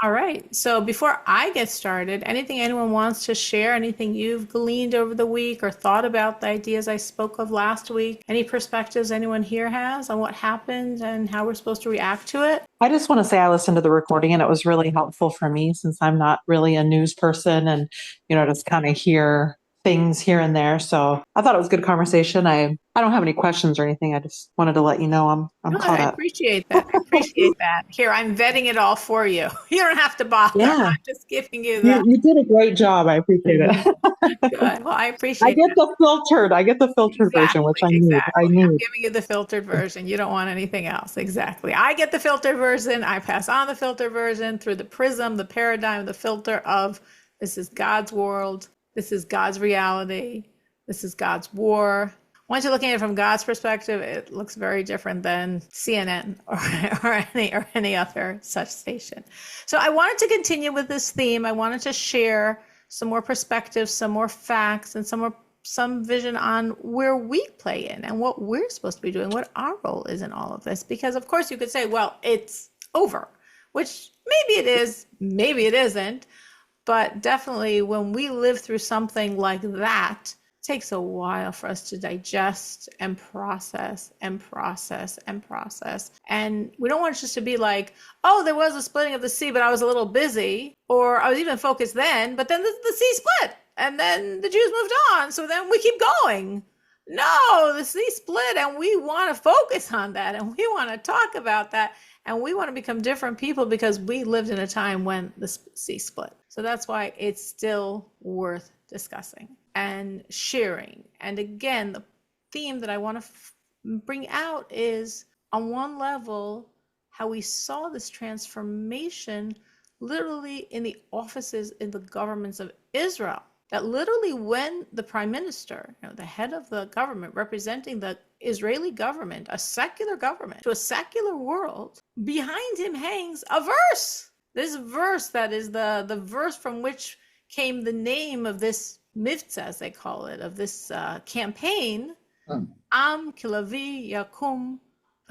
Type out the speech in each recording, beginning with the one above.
All right. So before I get started, anything anyone wants to share, anything you've gleaned over the week or thought about the ideas I spoke of last week, any perspectives anyone here has on what happened and how we're supposed to react to it? I just want to say I listened to the recording and it was really helpful for me since I'm not really a news person and, just kind of hear things here and there. So I thought it was a good conversation. I don't have any questions or anything. I just wanted to let you know I'm No, caught I up. appreciate that. I appreciate that. Here, I'm vetting it all for you. You don't have to bother. Yeah, I'm just giving you you, the you did a great job. I appreciate it. good. Well, I I appreciate get that. the filtered version, which Exactly, I need. I exactly. I'm need. giving you the filtered version. You don't want anything else. Exactly. I get the filtered version. I pass on the filtered version through the prism, the paradigm, the filter of this is God's world. This is God's reality. This is God's war. Once you're looking at it from God's perspective, it looks very different than CNN or any other such station. So I wanted to continue with this theme. I wanted to share some more perspectives, some more facts, and some vision on where we play in and what we're supposed to be doing, what our role is in all of this. Because of course you could say, well, it's over, which maybe it is, maybe it isn't. But definitely when we live through something like that, it takes a while for us to digest and process and process and process. And we don't want it just to be like, oh, there was a splitting of the sea, but I was a little busy, or I was even focused then, but then the sea split and then the Jews moved on. So then we keep going. No, the sea split and we want to focus on that and we want to talk about that and we want to become different people because we lived in a time when the sea split. So that's why it's still worth discussing and sharing. And again, the theme that I want to bring out is on one level, how we saw this transformation literally in the offices in the governments of Israel. That literally when the prime minister, the head of the government representing the Israeli government, a secular government to a secular world, behind him hangs a verse. This verse that is the verse from which came the name of this mivtza, as they call it, of this campaign, Am Kilavi Yakum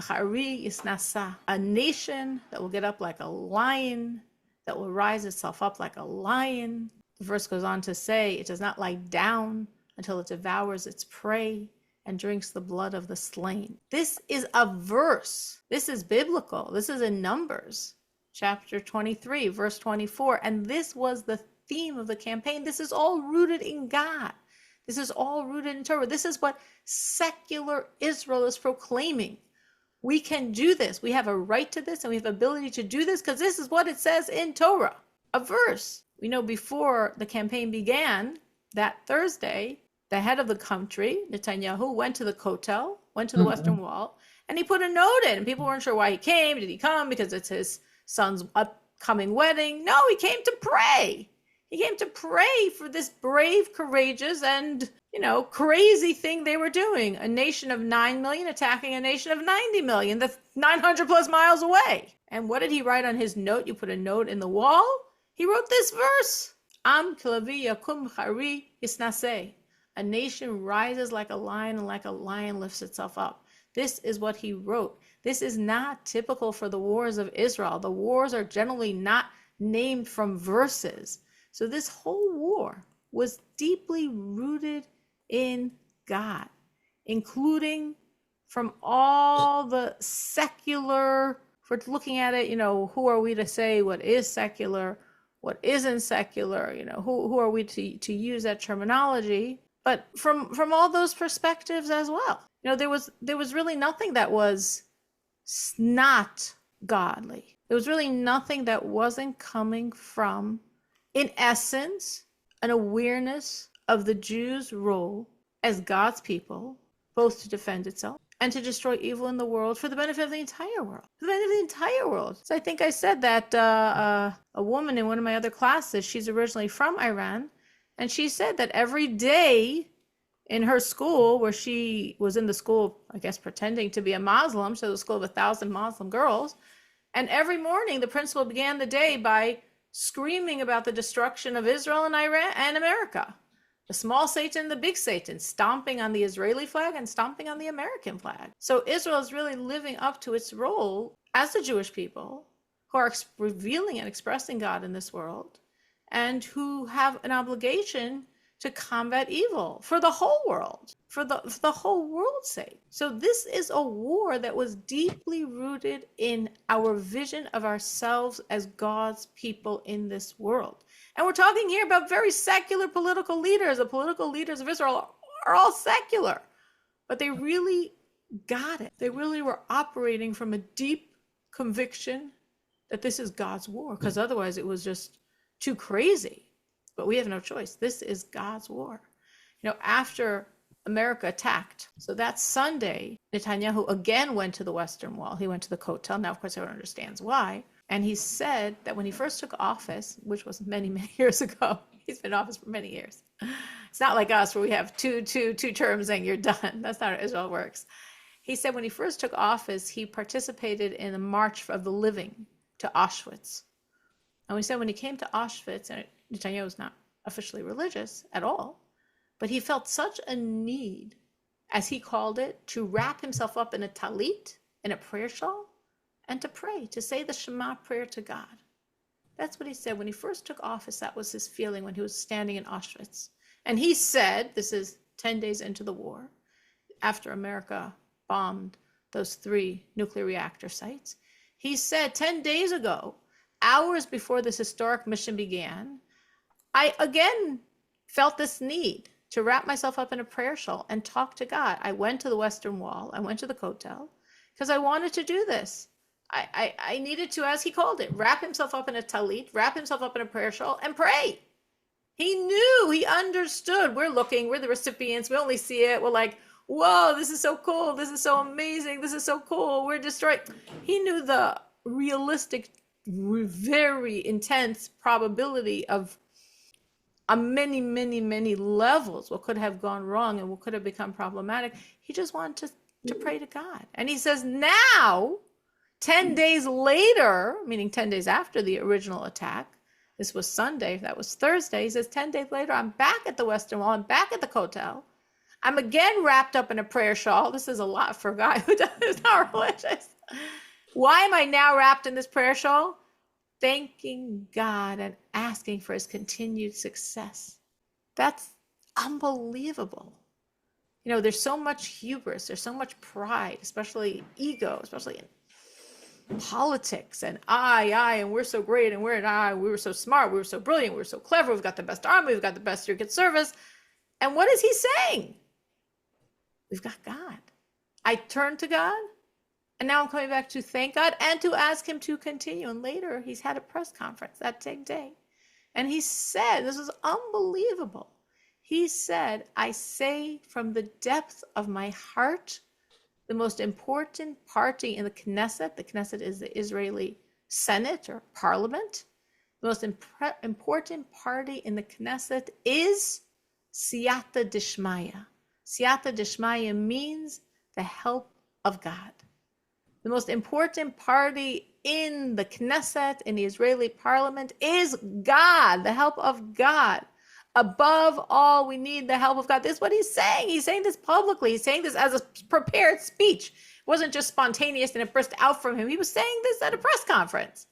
V'chari Yisnasa, a nation that will get up like a lion, that will rise itself up like a lion. The verse goes on to say, it does not lie down until it devours its prey and drinks the blood of the slain. This is a verse. This is biblical. This is in Numbers, chapter 23, verse 24. And this was the theme of the campaign. This is all rooted in God. This is all rooted in Torah. This is what secular Israel is proclaiming. We can do this. We have a right to this and we have ability to do this because this is what it says in Torah, a verse. We know before the campaign began, that Thursday, the head of the country, Netanyahu, went to the Kotel, went to the Western Wall, and he put a note in. And people weren't sure why he came. Did he come because it's his son's upcoming wedding? No, he came to pray. He came to pray for this brave, courageous, and, crazy thing they were doing. A nation of 9 million attacking a nation of 90 million that's 900 plus miles away. And what did he write on his note? You put a note in the wall. He wrote this verse. Am kilavi yakum chari yisnaseh. A nation rises like a lion and like a lion lifts itself up. This is what he wrote. This is not typical for the wars of Israel. The wars are generally not named from verses. So this whole war was deeply rooted in God, including from all the secular, if we're looking at it, who are we to say what is secular, what isn't secular, who are we to use that terminology, but from all those perspectives as well. There was really nothing that was not godly. There was really nothing that wasn't coming from, in essence, an awareness of the Jews' role as God's people, both to defend itself and to destroy evil in the world for the benefit of the entire world. For the benefit of the entire world. So I think I said that a woman in one of my other classes, she's originally from Iran, and she said that every day in her school, where she was in the school, I guess, pretending to be a Muslim, so it was a school of 1,000 Muslim girls, and every morning the principal began the day by screaming about the destruction of Israel and Iran and America. The small Satan, the big Satan, stomping on the Israeli flag and stomping on the American flag. So Israel is really living up to its role as the Jewish people who are revealing and expressing God in this world, and who have an obligation to combat evil for the whole world, for the whole world's sake. So this is a war that was deeply rooted in our vision of ourselves as God's people in this world. And we're talking here about very secular political leaders. The political leaders of Israel are all secular, but they really got it. They really were operating from a deep conviction that this is God's war, because otherwise it was just too crazy. But we have no choice. This is God's war. After America attacked, so that Sunday, Netanyahu again went to the Western Wall. He went to the Kotel. Now, of course, everyone understands why. And he said that when he first took office, which was many, many years ago, he's been in office for many years. It's not like us where we have two terms and you're done. That's not how Israel works. He said when he first took office, he participated in the March of the Living to Auschwitz. And we said when he came to Auschwitz, and Netanyahu was not officially religious at all, but he felt such a need, as he called it, to wrap himself up in a talit, in a prayer shawl, and to pray, to say the Shema prayer to God. That's what he said when he first took office. That was his feeling when he was standing in Auschwitz. And he said, this is 10 days into the war, after America bombed those 3 nuclear reactor sites, he said 10 days ago, hours before this historic mission began, I again felt this need to wrap myself up in a prayer shawl and talk to God. I went to the Western Wall. I went to the Kotel because I wanted to do this. I needed to, as he called it, wrap himself up in a talit, wrap himself up in a prayer shawl, and pray. He knew, he understood. We're the recipients. We only see it. We're like, whoa, this is so cool. This is so amazing. This is so cool. We're destroyed. He knew the realistic, very intense probability of many, many, many levels what could have gone wrong and what could have become problematic. He just wanted to pray to God. And he says now, 10 days later, meaning 10 days after the original attack, this was Sunday, that was Thursday, he says 10 days later, I'm back at the Western Wall, I'm back at the Kotel. I'm again wrapped up in a prayer shawl. This is a lot for a guy who's not religious. Why am I now wrapped in this prayer shawl? Thanking God and asking for his continued success. That's unbelievable. There's so much hubris, there's so much pride, especially ego, especially in politics, and and we're so great, and we were so smart, we were so brilliant, we were so clever, we've got the best army, we've got the best Secret Service. And what is he saying? We've got God. I turned to God, and now I'm coming back to thank God and to ask him to continue. And later, he's had a press conference that same day. And he said, this is unbelievable. He said, I say from the depth of my heart, the most important party in the Knesset is the Israeli Senate or Parliament. The most important party in the Knesset is Siyata Dishmaya. Siyata Dishmaya means the help of God. The most important party in the Knesset, in the Israeli parliament, is God, the help of God. Above all, we need the help of God. This is what he's saying. He's saying this publicly. He's saying this as a prepared speech. It wasn't just spontaneous and it burst out from him. He was saying this at a press conference.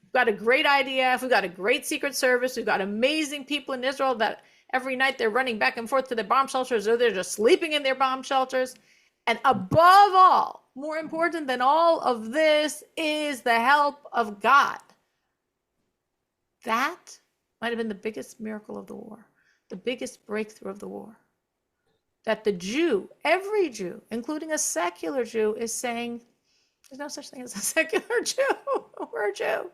We've got a great IDF. We've got a great Secret Service. We've got amazing people in Israel that every night they're running back and forth to their bomb shelters, or they're just sleeping in their bomb shelters. And above all, more important than all of this, is the help of God. That might have been the biggest miracle of the war, the biggest breakthrough of the war. That the Jew, every Jew, including a secular Jew, is saying, there's no such thing as a secular Jew. We're a Jew.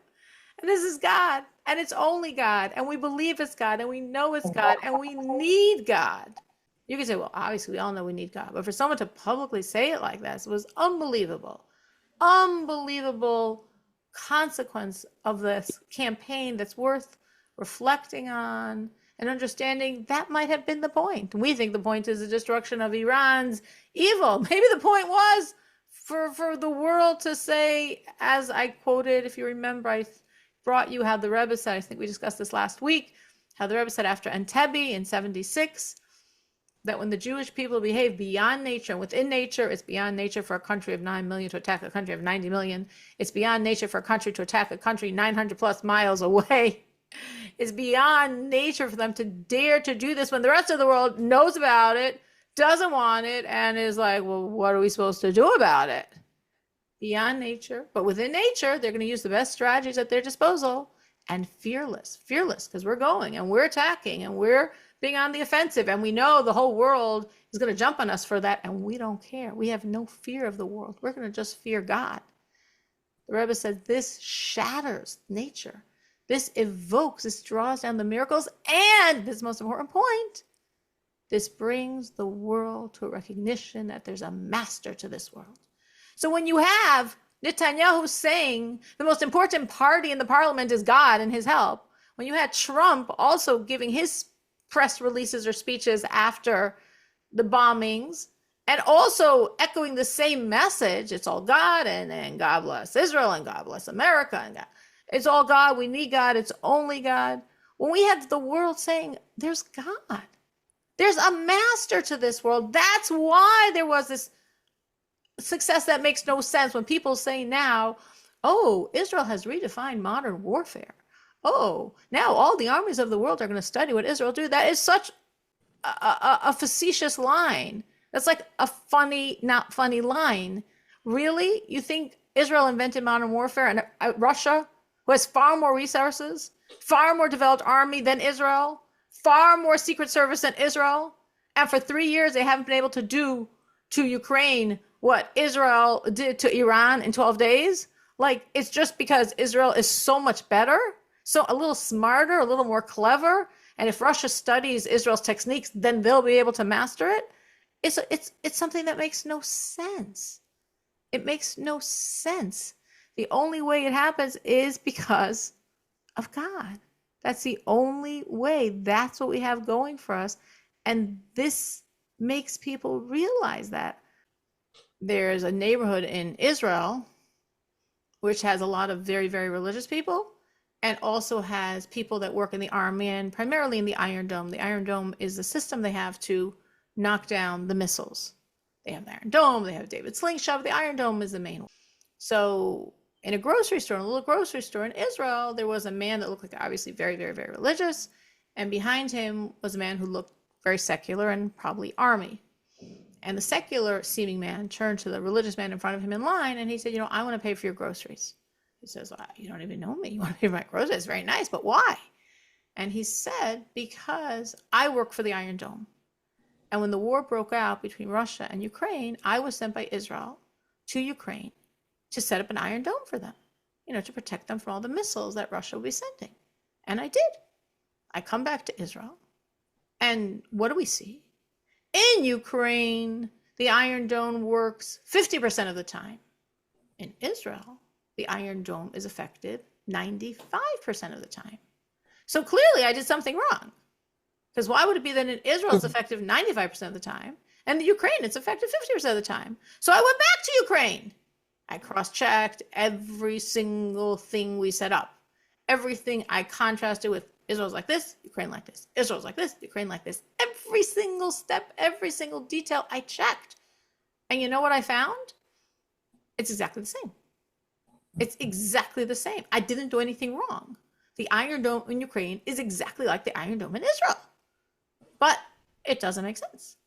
And this is God. And it's only God. And we believe it's God. And we know it's God. And we need God. You can say, well, obviously we all know we need God. But for someone to publicly say it like that, it was unbelievable. Unbelievable consequence of this campaign that's worth reflecting on and understanding. That might have been the point. We think the point is the destruction of Iran's evil. Maybe the point was for the world to say, as I quoted, if you remember, I brought you how the Rebbe said, I think we discussed this last week, how the Rebbe said after Entebbe in 76, that when the Jewish people behave beyond nature, and within nature, it's beyond nature for a country of 9 million to attack a country of 90 million. It's beyond nature for a country to attack a country 900 plus miles away. It's beyond nature for them to dare to do this when the rest of the world knows about it, doesn't want it, and is like, well, what are we supposed to do about it? Beyond nature, but within nature, they're going to use the best strategies at their disposal, and fearless, because we're going and we're attacking and we're being on the offensive, and we know the whole world is going to jump on us for that, and we don't care. We have no fear of the world. We're going to just fear God. The Rebbe said this shatters nature. This evokes, this draws down the miracles, and this is the most important point, this brings the world to a recognition that there's a master to this world. So when you have Netanyahu saying the most important party in the parliament is God and his help, when you had Trump also giving his press releases or speeches after the bombings, and also echoing the same message, it's all God, and God bless Israel, and God bless America, and God, it's all God, we need God, it's only God. When we had the world saying, there's God, there's a master to this world, that's why there was this success that makes no sense when people say now, oh, Israel has redefined modern warfare. Oh, now all the armies of the world are going to study what Israel do. That is such a facetious line. That's like a funny, not funny line. Really? You think Israel invented modern warfare, and Russia, who has far more resources, far more developed army than Israel, far more secret service than Israel, and for 3 years they haven't been able to do to Ukraine what Israel did to Iran in 12 days? Like, it's just because Israel is so much better, so a little smarter, a little more clever, and if Russia studies Israel's techniques, then they'll be able to master it. It's something that makes no sense. It makes no sense. The only way it happens is because of God. That's the only way. That's what we have going for us. And this makes people realize that. There's a neighborhood in Israel which has a lot of very, very religious people, and also has people that work in the army and primarily in the Iron Dome. The Iron Dome is the system they have to knock down the missiles. They have the Iron Dome, they have David Slingshot, but the Iron Dome is the main one. So in a grocery store, in a little grocery store in Israel, there was a man that looked like obviously very, very, very religious, and behind him was a man who looked very secular and probably army. And the secular seeming man turned to the religious man in front of him in line, and he said, I want to pay for your groceries. He says, well, you don't even know me. You want to pay for my groceries? It's very nice, but why? And he said, because I work for the Iron Dome. And when the war broke out between Russia and Ukraine, I was sent by Israel to Ukraine to set up an Iron Dome for them, to protect them from all the missiles that Russia would be sending. And I did. I come back to Israel. And what do we see? In Ukraine, the Iron Dome works 50% of the time. In Israel, the Iron Dome is effective 95% of the time. So clearly I did something wrong. Because why would it be that in Israel it's effective 95% of the time, and in Ukraine it's effective 50% of the time? So I went back to Ukraine. I cross-checked every single thing we set up. Everything I contrasted with. Israel's like this, Ukraine like this. Israel's like this, Ukraine like this. Every single step, every single detail I checked. And you know what I found? It's exactly the same. It's exactly the same. I didn't do anything wrong. The Iron Dome in Ukraine is exactly like the Iron Dome in Israel. But it doesn't make sense.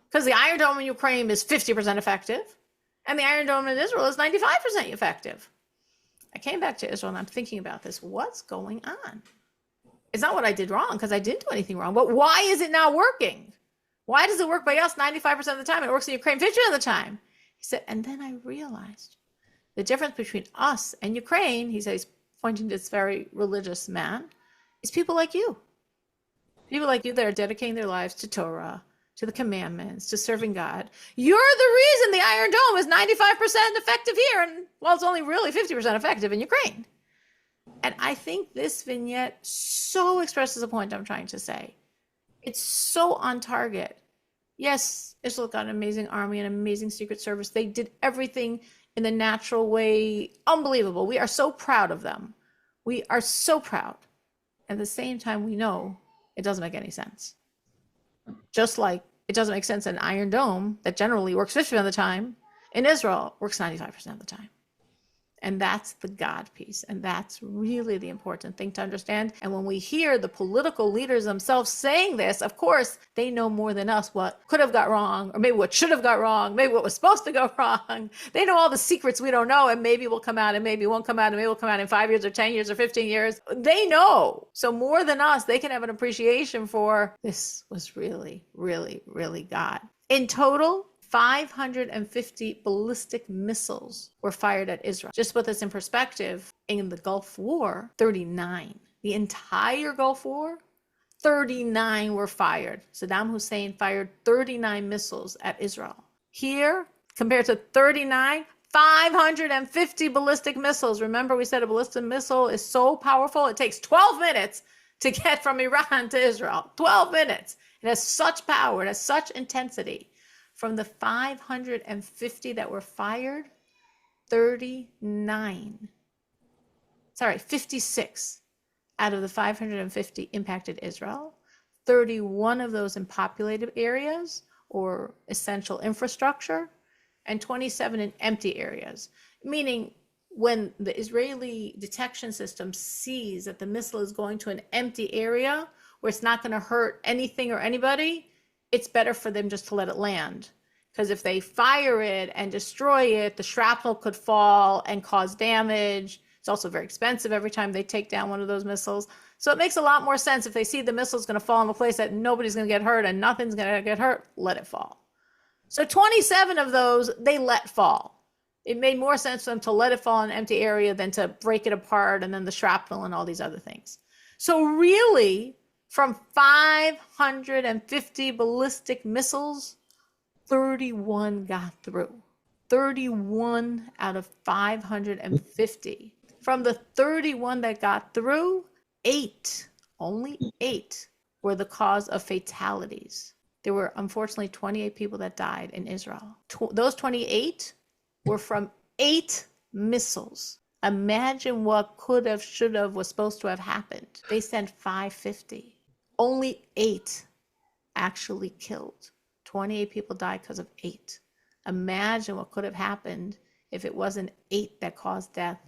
Because the Iron Dome in Ukraine is 50% effective, and the Iron Dome in Israel is 95% effective. I came back to Israel and I'm thinking about this. What's going on? It's not what I did wrong, because I didn't do anything wrong. But why is it not working? Why does it work by us 95% of the time? It works in Ukraine 50% of the time. He said, and then I realized the difference between us and Ukraine, he said, he's pointing to this very religious man, is people like you. People like you that are dedicating their lives to Torah, to the commandments, to serving God. You're the reason the Iron Dome is 95% effective here, and well, it's only really 50% effective in Ukraine. And I think this vignette so expresses a point I'm trying to say. It's so on target. Yes, Israel got an amazing army, an amazing secret service. They did everything in the natural way. Unbelievable. We are so proud of them. We are so proud. At the same time, we know it doesn't make any sense. Just like It doesn't make sense. An Iron Dome that generally works 50% of the time in Israel works 95% of the time. And that's the God piece. And that's really the important thing to understand. And when we hear the political leaders themselves saying this, of course, they know more than us what could have got wrong, or maybe what should have got wrong, maybe what was supposed to go wrong. They know all the secrets we don't know, and maybe will come out, and maybe won't come out, and maybe will come out in 5 years or 10 years or 15 years. They know. So more than us, they can have an appreciation for this was really, really, really God. In total, 550 ballistic missiles were fired at Israel. Just to put this in perspective, in the Gulf War, 39. The entire Gulf War, 39 were fired. Saddam Hussein fired 39 missiles at Israel. Here, compared to 39, 550 ballistic missiles. Remember, we said a ballistic missile is so powerful, it takes 12 minutes to get from Iran to Israel. 12 minutes. It has such power, it has such intensity. From the 550 that were fired, 56 out of the 550 impacted Israel. 31 of those in populated areas or essential infrastructure, and 27 in empty areas. Meaning, when the Israeli detection system sees that the missile is going to an empty area where it's not going to hurt anything or anybody, it's better for them just to let it land. Because if they fire it and destroy it, the shrapnel could fall and cause damage. It's also very expensive every time they take down one of those missiles. So it makes a lot more sense if they see the missile's going to fall in a place that nobody's going to get hurt and nothing's going to get hurt, let it fall. So 27 of those, they let fall. It made more sense for them to let it fall in an empty area than to break it apart and then the shrapnel and all these other things. So really, from 550 ballistic missiles, 31 got through. 31 out of 550. From the 31 that got through, only 8 were the cause of fatalities. There were unfortunately 28 people that died in Israel. Those 28 were from 8 missiles. Imagine what could have, should have, was supposed to have happened. They sent 550. Only 8 actually killed. 28 people died because of 8. Imagine what could have happened if it wasn't 8 that caused death,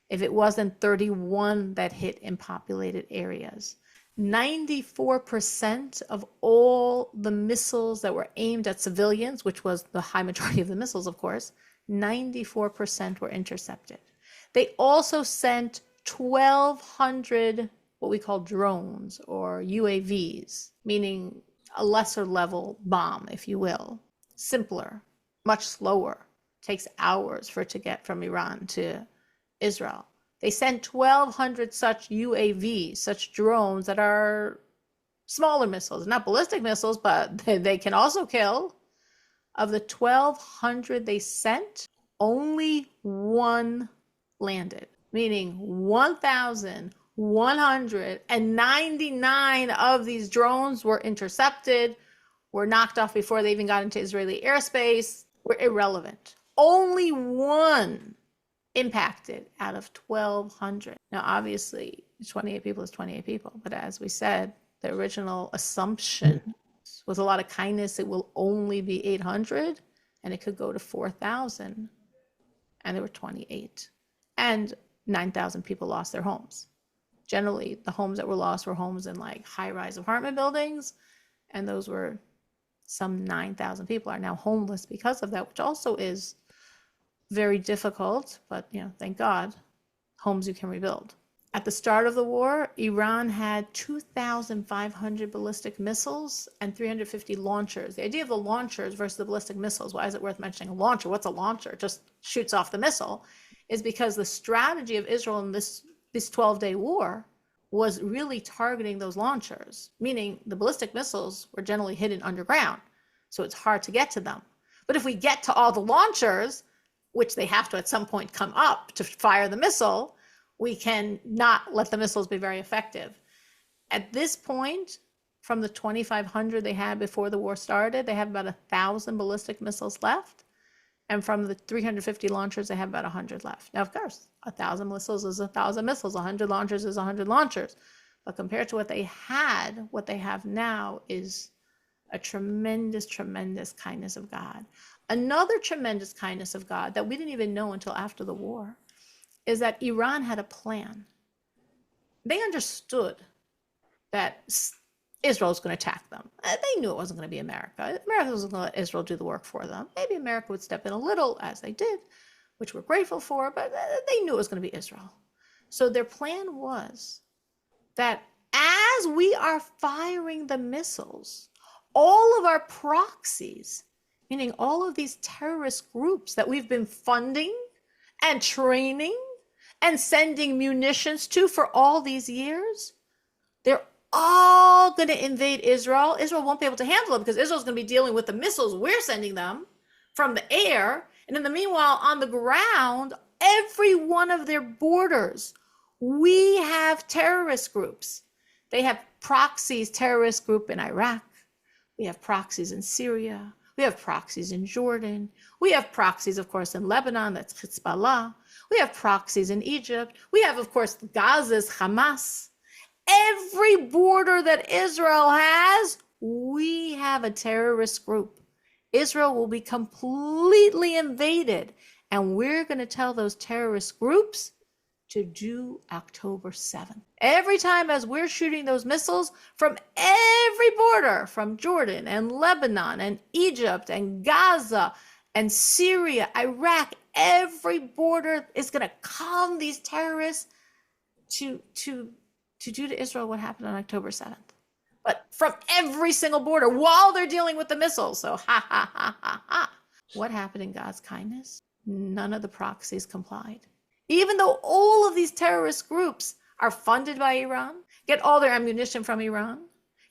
if it wasn't 31 that hit in populated areas. 94% of all the missiles that were aimed at civilians, which was the high majority of the missiles, of course, 94% were intercepted. They also sent 1,200 what we call drones or UAVs, meaning a lesser level bomb, if you will. Simpler, much slower. Takes hours for it to get from Iran to Israel. They sent 1,200 such UAVs, such drones that are smaller missiles, not ballistic missiles, but they can also kill. Of the 1,200 they sent, only 1 landed, meaning 1,199 of these drones were intercepted, were knocked off before they even got into Israeli airspace, were irrelevant. Only 1 impacted out of 1,200. Now, obviously, 28 people is 28 people, but as we said, the original assumption with a lot of kindness, it will only be 800, and it could go to 4,000, and there were 28. And 9,000 people lost their homes. Generally, the homes that were lost were homes in like high-rise apartment buildings, and those were some 9,000 people are now homeless because of that, which also is very difficult, but thank God, homes you can rebuild. At the start of the war, Iran had 2,500 ballistic missiles and 350 launchers. The idea of the launchers versus the ballistic missiles, why is it worth mentioning a launcher? What's a launcher? It just shoots off the missile. Is because the strategy of Israel in this 12-day war was really targeting those launchers, meaning the ballistic missiles were generally hidden underground, so it's hard to get to them. But if we get to all the launchers, which they have to at some point come up to fire the missile, we can not let the missiles be very effective. At this point, from the 2,500 they had before the war started, they have about 1,000 ballistic missiles left. And from the 350 launchers, they have about 100 left. Now, of course, 1,000 missiles is 1,000 missiles. 100 launchers is 100 launchers. But compared to what they had, what they have now is A tremendous, tremendous kindness of God. Another tremendous kindness of God that we didn't even know until after the war is that Iran had a plan. They understood that Israel was going to attack them. They knew it wasn't going to be America. America wasn't going to let Israel do the work for them. Maybe America would step in a little, as they did, which we're grateful for, but they knew it was going to be Israel. So their plan was that as we are firing the missiles, all of our proxies, meaning all of these terrorist groups that we've been funding and training and sending munitions to for all these years, they're all going to invade Israel. Israel won't be able to handle it because Israel's going to be dealing with the missiles we're sending them from the air. And in the meanwhile, on the ground, every one of their borders, we have terrorist groups. They have proxies, terrorist group in Iraq. We have proxies in Syria. We have proxies in Jordan. We have proxies, of course, in Lebanon. That's Hezbollah. We have proxies in Egypt. We have, of course, Gaza's Hamas. Every border that Israel has, we have a terrorist group. Israel will be completely invaded, and we're going to tell those terrorist groups to do October 7th. Every time as we're shooting those missiles from every border, from Jordan and Lebanon and Egypt and Gaza and Syria, Iraq, every border is going to calm these terrorists to do to Israel what happened on October 7th. But from every single border while they're dealing with the missiles. So ha, ha, ha, ha, ha. What happened in God's kindness? None of the proxies complied. Even though all of these terrorist groups are funded by Iran, get all their ammunition from Iran,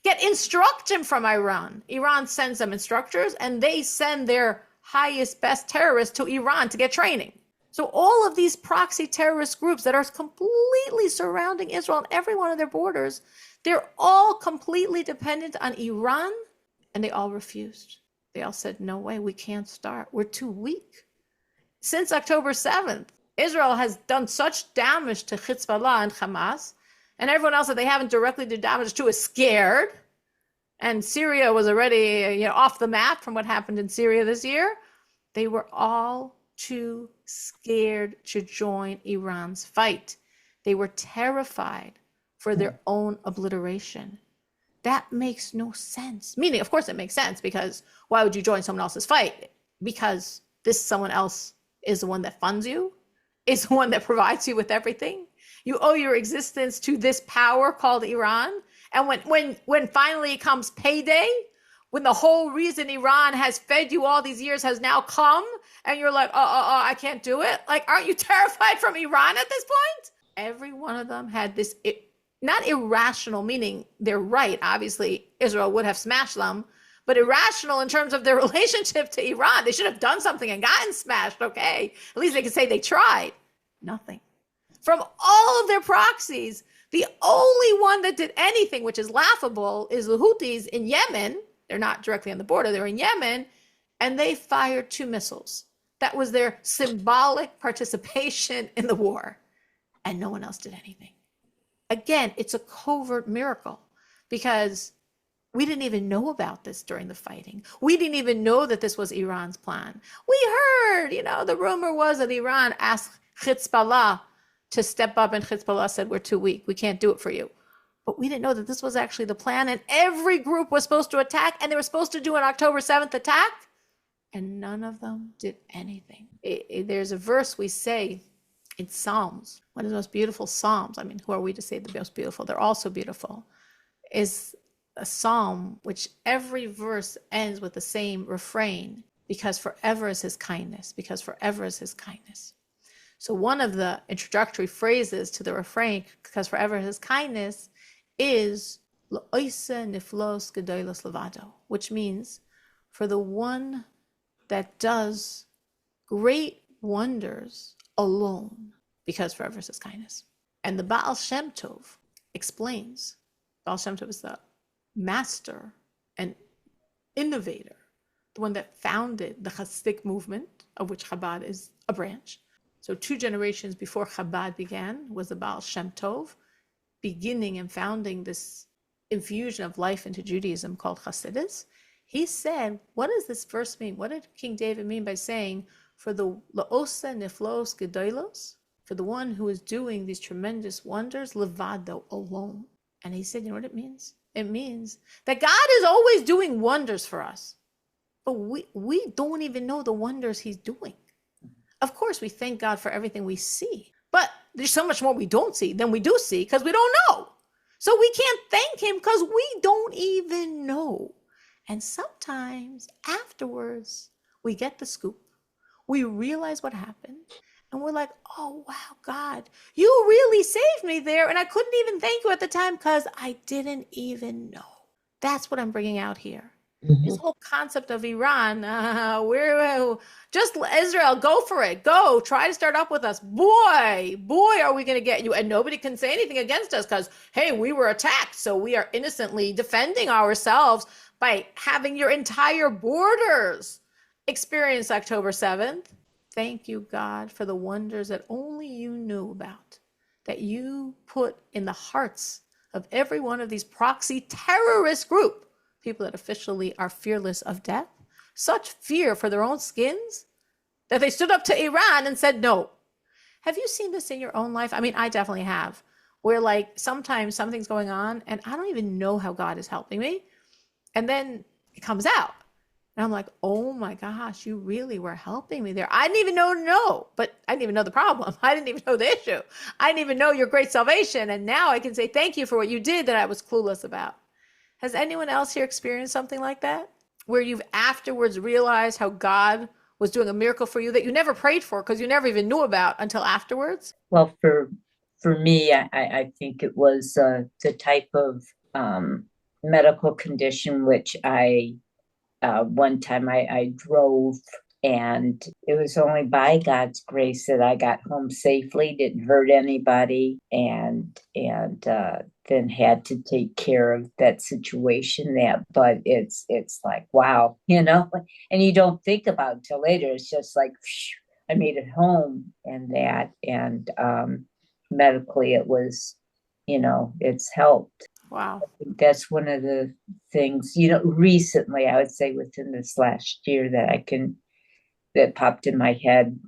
get instruction from Iran. Iran sends them instructors and they send their highest, best terrorists to Iran to get training. So all of these proxy terrorist groups that are completely surrounding Israel on every one of their borders, they're all completely dependent on Iran, and they all refused. They all said, no way, we can't start. We're too weak. Since October 7th, Israel has done such damage to Hezbollah and Hamas, and everyone else that they haven't directly done damage to is scared. And Syria was already, off the map from what happened in Syria this year. They were all too scared to join Iran's fight. They were terrified for their own obliteration. That makes no sense. Meaning, of course, it makes sense, because why would you join someone else's fight? Because this someone else is the one that funds you, is the one that provides you with everything. You owe your existence to this power called Iran. And when finally it comes payday, when the whole reason Iran has fed you all these years has now come, and you're like, I can't do it. Like, aren't you terrified from Iran at this point? Every one of them had this, not irrational, meaning they're right. Obviously, Israel would have smashed them, but irrational in terms of their relationship to Iran. They should have done something and gotten smashed, okay? At least they could say they tried. Nothing. From all of their proxies, the only one that did anything, which is laughable, is the Houthis in Yemen. They're not directly on the border, they're in Yemen, and they fired 2 missiles. That was their symbolic participation in the war, and no one else did anything. Again, it's a covert miracle, because we didn't even know about this during the fighting. We didn't even know that this was Iran's plan. We heard, the rumor was that Iran asked Hezbollah to step up, and Hezbollah said, we're too weak, we can't do it for you. But we didn't know that this was actually the plan, and every group was supposed to attack, and they were supposed to do an October 7th attack, and none of them did anything. There's a verse we say in Psalms, one of the most beautiful Psalms. I mean, who are we to say the most beautiful? They're all so beautiful. Is a psalm which every verse ends with the same refrain, because forever is his kindness, because forever is his kindness. So one of the introductory phrases to the refrain, because forever is his kindness, is L'oise niflos gedolos levado, which means for the one that does great wonders alone, because forever is his kindness. And the Baal Shem Tov explains, Baal Shem Tov is the master and innovator, the one that founded the Hasidic movement, of which Chabad is a branch. So 2 generations before Chabad began was the Baal Shem Tov, beginning and founding this infusion of life into Judaism called Hasidus. He said, what does this verse mean? What did King David mean by saying, for the Laosa Niflos Gedolos, for the one who is doing these tremendous wonders, Levado, alone? And he said, you know what it means? It means that God is always doing wonders for us, but we don't even know the wonders he's doing. Of course, we thank God for everything we see, but there's so much more we don't see than we do see because we don't know. So we can't thank him because we don't even know. And sometimes afterwards, we get the scoop. We realize what happened. And we're like, oh, wow, God, you really saved me there. And I couldn't even thank you at the time because I didn't even know. That's what I'm bringing out here. This whole concept of Iran, we're just Israel, go for it. Go, try to start up with us. Boy, are we going to get you. And nobody can say anything against us because, hey, we were attacked. So we are innocently defending ourselves by having your entire borders experience October 7th. Thank you, God, for the wonders that only you knew about, that you put in the hearts of every one of these proxy terrorist group. People that officially are fearless of death, such fear for their own skins that they stood up to Iran and said no. Have you seen this in your own life? I mean, I definitely have, where like sometimes something's going on and I don't even know how God is helping me. And then it comes out. And I'm like, oh my gosh, you really were helping me there. I didn't even know, but I didn't even know the problem. I didn't even know the issue. I didn't even know your great salvation. And now I can say thank you for what you did that I was clueless about. Has anyone else here experienced something like that? Where you've afterwards realized how God was doing a miracle for you that you never prayed for because you never even knew about until afterwards? Well, for me, I think it was the type of medical condition which one time I drove, and it was only by God's grace that I got home safely, didn't hurt anybody, and then had to take care of that situation. But it's like, wow, and you don't think about it till later. It's just like, I made it home, and medically it was, it's helped. Wow. That's one of the things, recently, I would say within this last year that popped in my head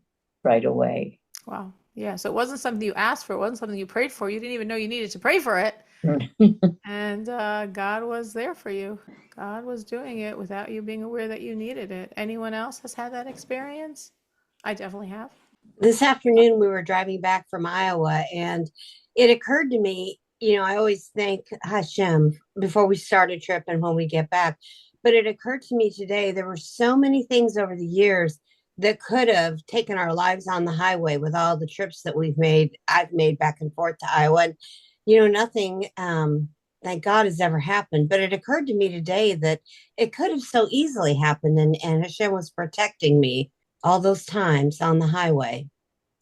right away. Wow. Yeah. So it wasn't something you asked for. It wasn't something you prayed for. You didn't even know you needed to pray for it. And God was there for you. God was doing it without you being aware that you needed it. Anyone else has had that experience? I definitely have. This afternoon, we were driving back from Iowa, and it occurred to me, I always thank Hashem before we start a trip and when we get back. But it occurred to me today, there were so many things over the years that could have taken our lives on the highway with all the trips that I've made back and forth to Iowa. And, nothing, thank God, has ever happened. But it occurred to me today that it could have so easily happened, and Hashem was protecting me all those times on the highway.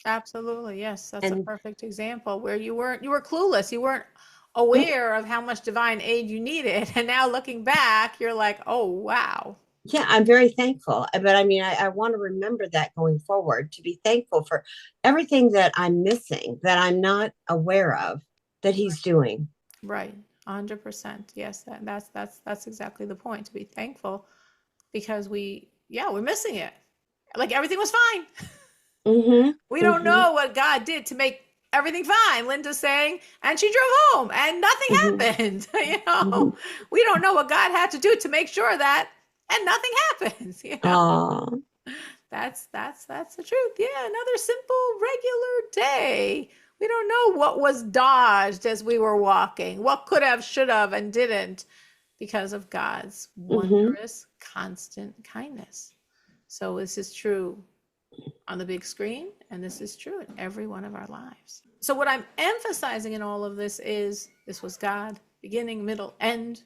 Absolutely. Yes. That's a And perfect example where you were clueless. You weren't aware of how much divine aid you needed. And now looking back, you're like, oh, wow. yeah, I'm very thankful. But I mean, I want to remember that going forward, to be thankful for everything that I'm missing, that I'm not aware of, that he's doing. Right. 100%. Yes. That's exactly the point, to be thankful because we're missing it. Like everything was fine. We don't know what God did to make everything fine. Linda's saying, and she drove home and nothing happened. We don't know what God had to do to make sure that, and nothing happens. That's the truth. Yeah, another simple, regular day. We don't know what was dodged as we were walking, what could have, should have, and didn't, because of God's wondrous, constant kindness. So this is true on the big screen, and this is true in every one of our lives. So what I'm emphasizing in all of this is this was God, beginning, middle, end.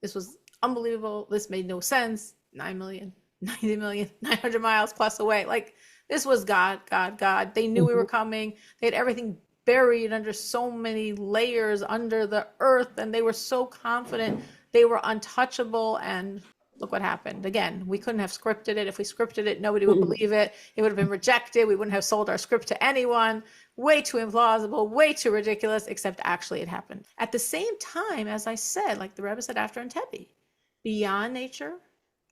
This was unbelievable. This made no sense. 9 million, 90 million, 900 miles plus away. Like this was God. They knew we were coming. They had everything buried under so many layers under the earth, and they were so confident they were untouchable. And look what happened. Again, we couldn't have scripted it. If we scripted it, nobody would believe it. It would have been rejected. We wouldn't have sold our script to anyone. Way too implausible, way too ridiculous, except actually it happened. At the same time, as I said, like the Rebbe said after Entebbe, beyond nature,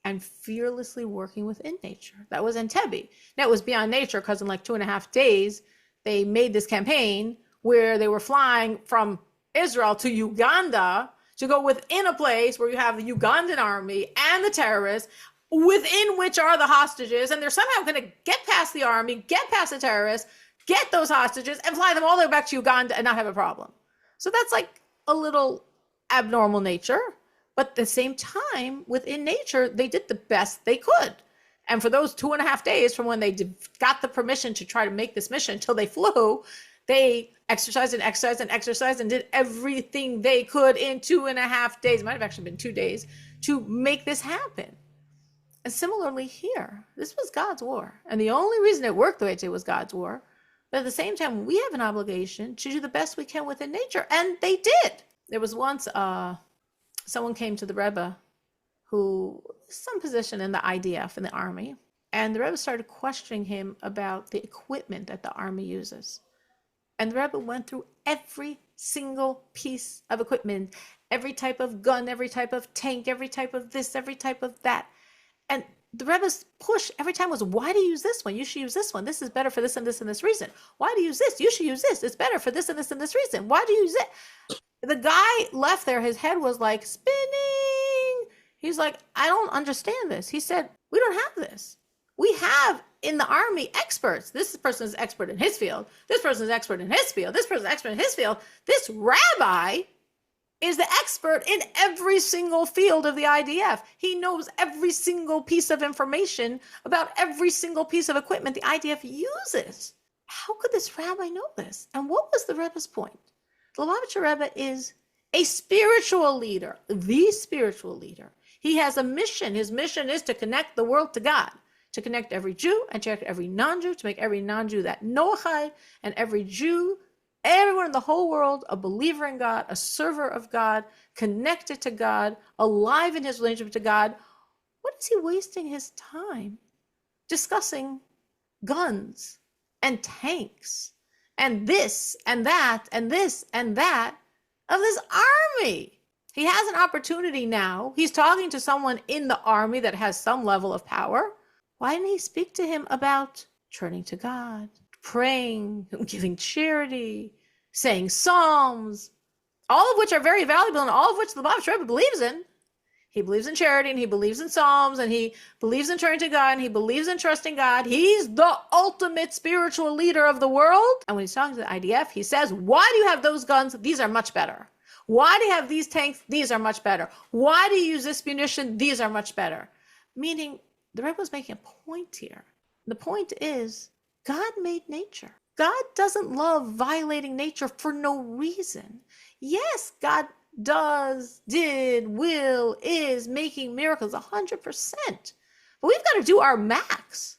and fearlessly working within nature. That was Entebbe. Now it was beyond nature because in like 2.5 days, they made this campaign where they were flying from Israel to Uganda to go within a place where you have the Ugandan army and the terrorists, within which are the hostages, and they're somehow going to get past the army, get past the terrorists, get those hostages, and fly them all the way back to Uganda and not have a problem. So that's like a little abnormal nature. But at the same time, within nature, they did the best they could. And for those 2.5 days from when they got the permission to try to make this mission until they flew, they exercised and exercised and exercised and did everything they could in 2.5 days. It might have actually been 2 days to make this happen. And similarly here, this was God's war. And the only reason it worked the way it did was God's war. But at the same time, we have an obligation to do the best we can within nature. And they did. There was once someone came to the Rebbe who some position in the IDF, in the army. And the Rebbe started questioning him about the equipment that the army uses. And the Rebbe went through every single piece of equipment, every type of gun, every type of tank, every type of this, every type of that. And the Rebbe's push every time was, why do you use this one? You should use this one. This is better for this and this and this reason. Why do you use this? You should use this. It's better for this and this and this reason. Why do you use it? The guy left there, his head was like spinning. He's like, I don't understand this. He said, we don't have this. We have in the army experts. This person is expert in his field. This person is expert in his field. This person is expert in his field. This rabbi is the expert in every single field of the IDF. He knows every single piece of information about every single piece of equipment the IDF uses. How could this rabbi know this? And what was the Rebbe's point? The Lubavitcher Rebbe is a spiritual leader, the spiritual leader. He has a mission. His mission is to connect the world to God, to connect every Jew and to connect every non-Jew, to make every non-Jew that Noahide, and every Jew, everyone in the whole world, a believer in God, a server of God, connected to God, alive in his relationship to God. What is he wasting his time discussing guns and tanks and this and that and this and that of this army? He has an opportunity now. He's talking to someone in the army that has some level of power. Why didn't he speak to him about turning to God, praying, giving charity, saying psalms, all of which are very valuable and all of which the Lubavitcher Rebbe believes in? He believes in charity and he believes in psalms and he believes in turning to God and he believes in trusting God. He's the ultimate spiritual leader of the world. And when he's talking to the IDF, he says, why do you have those guns? These are much better. Why do you have these tanks? These are much better. Why do you use this munition? These are much better. Meaning, the Rebbe was making a point here. The point is, God made nature. God doesn't love violating nature for no reason. Yes, God does, did, will, is making miracles 100%. But we've got to do our max.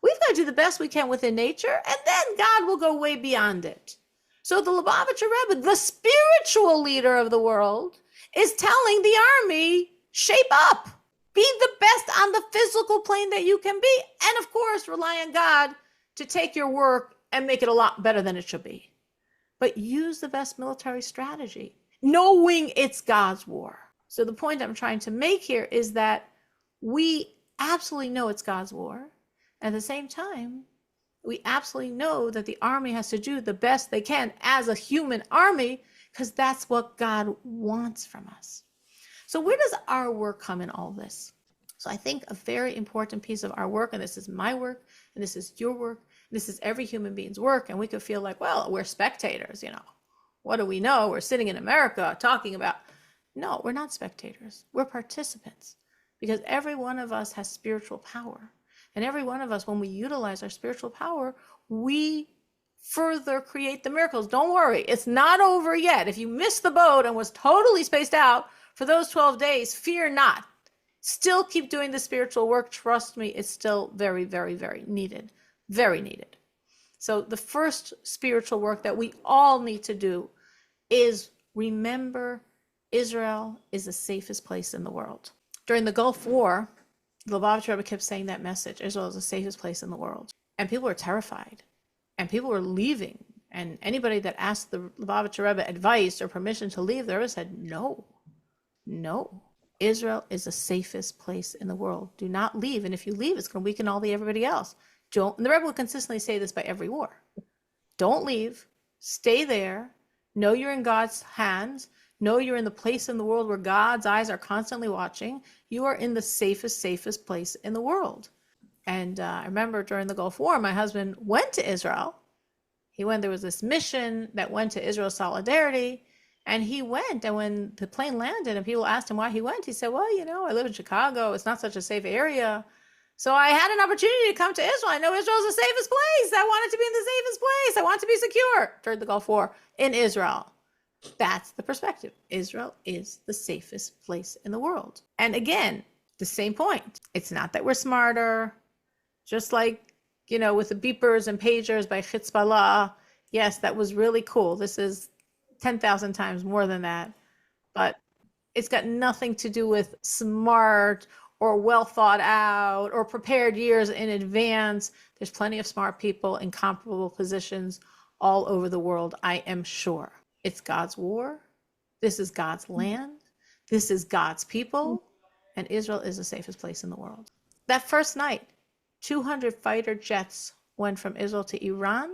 We've got to do the best we can within nature, and then God will go way beyond it. So the Lubavitcher Rebbe, the spiritual leader of the world, is telling the army, shape up. Be the best on the physical plane that you can be. And of course, rely on God to take your work and make it a lot better than it should be. But use the best military strategy, knowing it's God's war. So the point I'm trying to make here is that we absolutely know it's God's war. At the same time, we absolutely know that the army has to do the best they can as a human army, because that's what God wants from us. So where does our work come in all this? So I think a very important piece of our work, and this is my work, and this is your work, and this is every human being's work, and we could feel like, well, we're spectators, What do we know? We're sitting in America talking about... No, we're not spectators. We're participants, because every one of us has spiritual power. And every one of us, when we utilize our spiritual power, we further create the miracles. Don't worry, it's not over yet. If you missed the boat and was totally spaced out for those 12 days, fear not. Still keep doing the spiritual work. Trust me, it's still very, very, very needed. Very needed. So the first spiritual work that we all need to do is remember Israel is the safest place in the world. During the Gulf War, the Lubavitcher Rebbe kept saying that message, Israel is the safest place in the world. And people were terrified. And people were leaving. And anybody that asked the Lubavitcher Rebbe advice or permission to leave, the Rebbe said, no. Israel is the safest place in the world. Do not leave. And if you leave, it's going to weaken everybody else. Don't, and the Rebbe will consistently say this by every war. Don't leave. Stay there. Know you're in God's hands. Know you're in the place in the world where God's eyes are constantly watching. You are in the safest place in the world. And I remember during the Gulf War, my husband went to Israel. There was this mission that went to Israel Solidarity. And he went, and when the plane landed and people asked him why he went, he said, well, I live in Chicago. It's not such a safe area. So I had an opportunity to come to Israel. I know Israel's the safest place. I wanted to be in the safest place. I want to be secure during the Gulf War in Israel. That's the perspective. Israel is the safest place in the world. And again, the same point. It's not that we're smarter. Just like, with the beepers and pagers by Chitzbalah. Yes, that was really cool. This is 10,000 times more than that. But it's got nothing to do with smart or well thought out or prepared years in advance. There's plenty of smart people in comparable positions all over the world, I am sure. It's God's war. This is God's land. This is God's people. And Israel is the safest place in the world. That first night, 200 fighter jets went from Israel to Iran.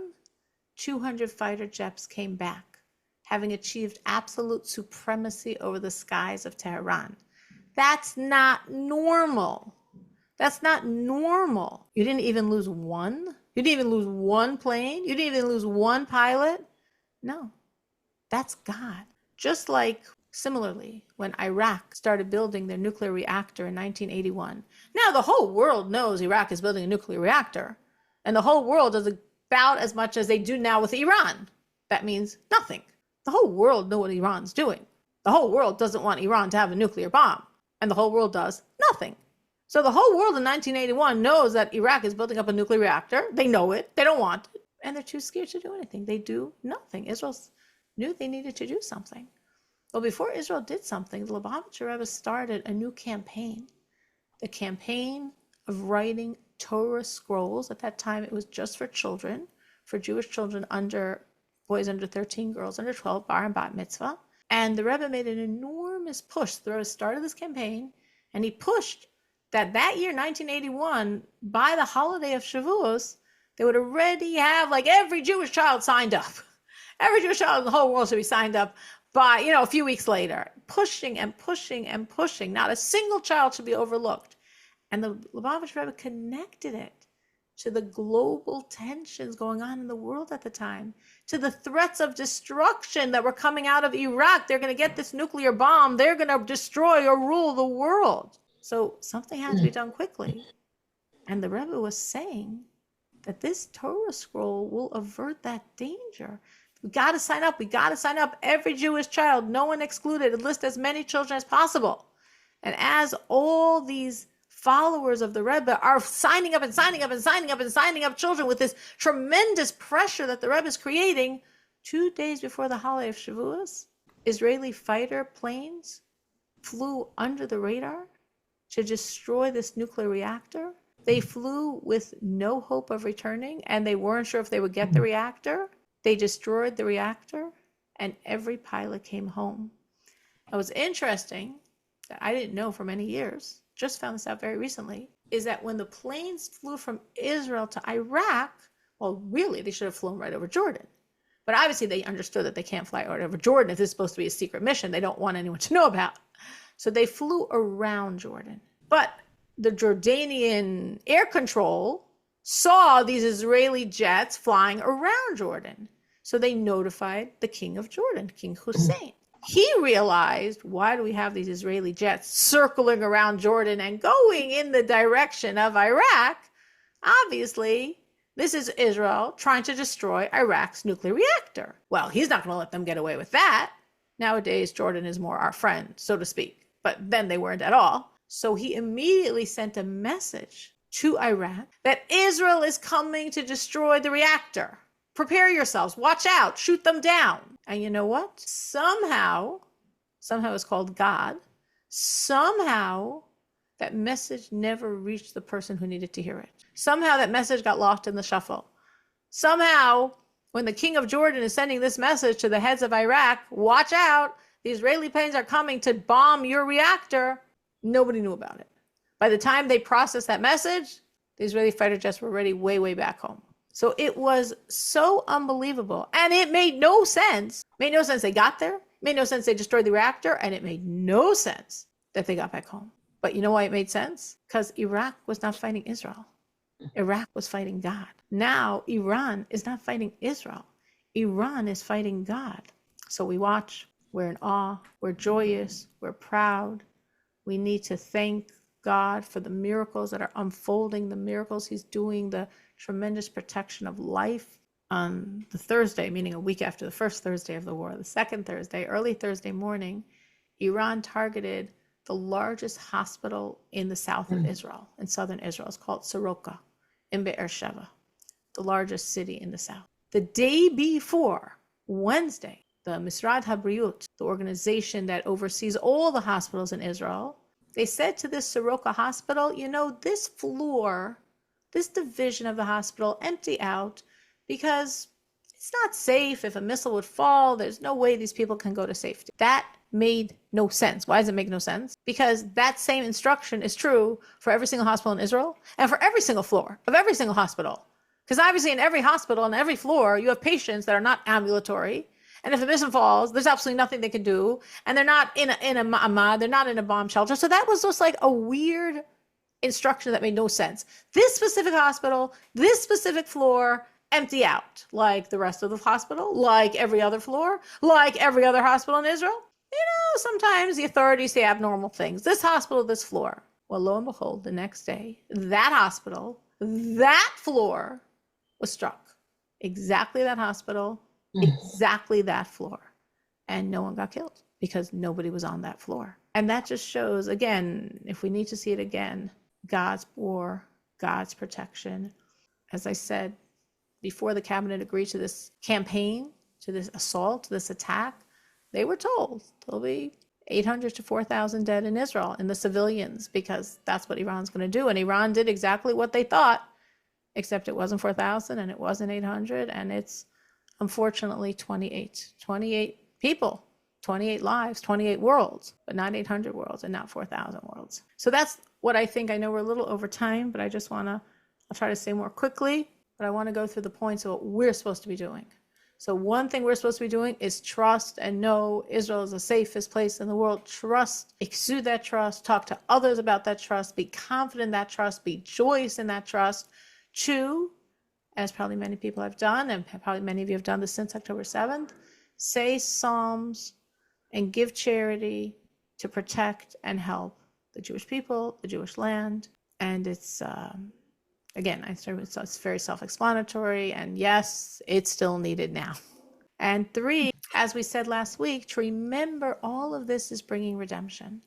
200 fighter jets came back, having achieved absolute supremacy over the skies of Tehran. That's not normal. That's not normal. You didn't even lose one. You didn't even lose one plane. You didn't even lose one pilot. No, that's God. Just like similarly, when Iraq started building their nuclear reactor in 1981. Now the whole world knows Iraq is building a nuclear reactor. And the whole world does about as much as they do now with Iran. That means nothing. The whole world knows what Iran's doing. The whole world doesn't want Iran to have a nuclear bomb. And the whole world does nothing. So the whole world in 1981 knows that Iraq is building up a nuclear reactor. They know it. They don't want it. And they're too scared to do anything. They do nothing. Israel knew they needed to do something. Well, before Israel did something, the Lubavitcher Rebbe started a new campaign. The campaign of writing Torah scrolls. At that time, it was just for children, for Jewish children boys under 13, girls under 12, bar and bat mitzvah. And the Rebbe made an enormous push. The Rebbe started this campaign, and he pushed that year, 1981, by the holiday of Shavuos, they would already have every Jewish child signed up. Every Jewish child in the whole world should be signed up by, a few weeks later. Pushing and pushing and pushing. Not a single child should be overlooked. And the Lubavitcher Rebbe connected it to the global tensions going on in the world at the time, to the threats of destruction that were coming out of Iraq. They're going to get this nuclear bomb. They're going to destroy or rule the world. So something had to be done quickly. And the Rebbe was saying that this Torah scroll will avert that danger. We got to sign up. We got to sign up. Every Jewish child, no one excluded, enlist as many children as possible. And as all these followers of the Rebbe are signing up and signing up and signing up and signing up children with this tremendous pressure that the Rebbe is creating, 2 days before the holiday of Shavuos, Israeli fighter planes flew under the radar to destroy this nuclear reactor. They flew with no hope of returning, and they weren't sure if they would get the reactor. They destroyed the reactor, and every pilot came home. It was interesting that I didn't know for many years, just found this out very recently, is that when the planes flew from Israel to Iraq, well, really, they should have flown right over Jordan. But obviously, they understood that they can't fly right over Jordan if this is supposed to be a secret mission they don't want anyone to know about. So they flew around Jordan. But the Jordanian air control saw these Israeli jets flying around Jordan. So they notified the king of Jordan, King Hussein. He realized, why do we have these Israeli jets circling around Jordan and going in the direction of Iraq? Obviously, this is Israel trying to destroy Iraq's nuclear reactor. Well, he's not going to let them get away with that. Nowadays, Jordan is more our friend, so to speak. But then they weren't at all. So he immediately sent a message to Iraq that Israel is coming to destroy the reactor. Prepare yourselves. Watch out. Shoot them down. And you know what? Somehow it's called God. Somehow that message never reached the person who needed to hear it. Somehow that message got lost in the shuffle. Somehow, when the king of Jordan is sending this message to the heads of Iraq, watch out. The Israeli planes are coming to bomb your reactor. Nobody knew about it. By the time they processed that message, the Israeli fighter jets were already way, way back home. So it was so unbelievable. And it made no sense. It made no sense they got there. It made no sense they destroyed the reactor. And it made no sense that they got back home. But you know why it made sense? Because Iraq was not fighting Israel. Iraq was fighting God. Now Iran is not fighting Israel. Iran is fighting God. So we watch, we're in awe, we're joyous, we're proud. We need to thank God for the miracles that are unfolding, the miracles he's doing, the tremendous protection of life. On the Thursday, meaning a week after the first Thursday of the war, the second Thursday, early Thursday morning, Iran targeted the largest hospital in the south of Israel, in southern Israel. It's called Soroka in Beersheba, the largest city in the south. The day before, Wednesday, the Misrad HaBriut, the organization that oversees all the hospitals in Israel, they said to this Soroka hospital, you know, this floor, this division of the hospital, empty out because it's not safe. If a missile would fall, there's no way these people can go to safety. That made no sense. Why does it make no sense? Because that same instruction is true for every single hospital in Israel and for every single floor of every single hospital. Because obviously in every hospital and every floor, you have patients that are not ambulatory. And if a missile falls, there's absolutely nothing they can do. And they're not in a ma'amad, they're not in a bomb shelter. So that was just like a weird instruction that made no sense. This specific hospital, this specific floor, empty out. Like the rest of the hospital, like every other floor, like every other hospital in Israel. You know, sometimes the authorities say abnormal things. This hospital, this floor. Well, lo and behold, the next day, that hospital, that floor was struck. Exactly that hospital, exactly that floor. And no one got killed because nobody was on that floor. And that just shows, again, if we need to see it again, God's war, God's protection. As I said, before the cabinet agreed to this campaign, to this assault, to this attack, they were told there'll be 800 to 4,000 dead in Israel, in the civilians, because that's what Iran's going to do. And Iran did exactly what they thought, except it wasn't 4,000 and it wasn't 800. And it's unfortunately 28 people, 28 lives, 28 worlds, but not 800 worlds and not 4,000 worlds. So that's what I think. I know we're a little over time, but I just want to, I'll try to say more quickly, but I want to go through the points of what we're supposed to be doing. So one thing we're supposed to be doing is trust and know Israel is the safest place in the world. Trust, exude that trust, talk to others about that trust, be confident in that trust, be joyous in that trust. Two, as probably many people have done, and probably many of you have done this since October 7th, say psalms and give charity to protect and help the Jewish people, the Jewish land. And it's, again, it's very self-explanatory, and yes, it's still needed now. And three, as we said last week, to remember all of this is bringing redemption.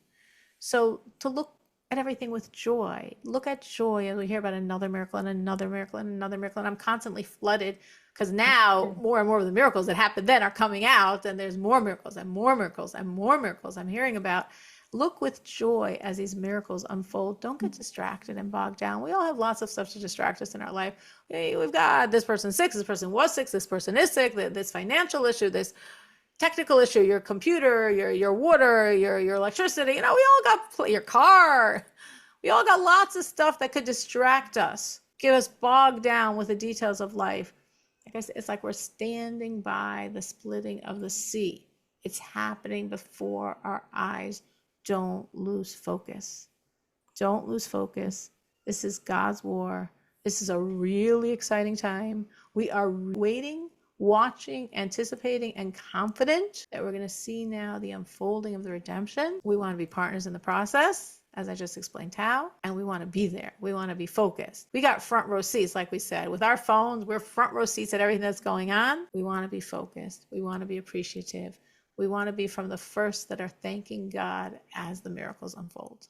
So to look at everything with joy, look at joy as we hear about another miracle and another miracle and another miracle. And I'm constantly flooded because now more and more of the miracles that happened then are coming out, and there's more miracles and more miracles and more miracles I'm hearing about. Look with joy as these miracles unfold. Don't get distracted and bogged down. We all have lots of stuff to distract us in our life. We've got this person's sick, this person was sick, this person is sick, this financial issue, this technical issue, your computer, your water, your electricity. You know, we all got your car. We all got lots of stuff that could distract us, get us bogged down with the details of life. Like I said, it's like we're standing by the splitting of the sea. It's happening before our eyes. Don't lose focus. Don't lose focus. This is God's war. This is a really exciting time. We are waiting, watching, anticipating, and confident that we're going to see now the unfolding of the redemption. We want to be partners in the process, as I just explained how, and we want to be there. We want to be focused. We got front row seats, like we said. With our phones, we're front row seats at everything that's going on. We want to be focused. We want to be appreciative. We want to be from the first that are thanking God as the miracles unfold.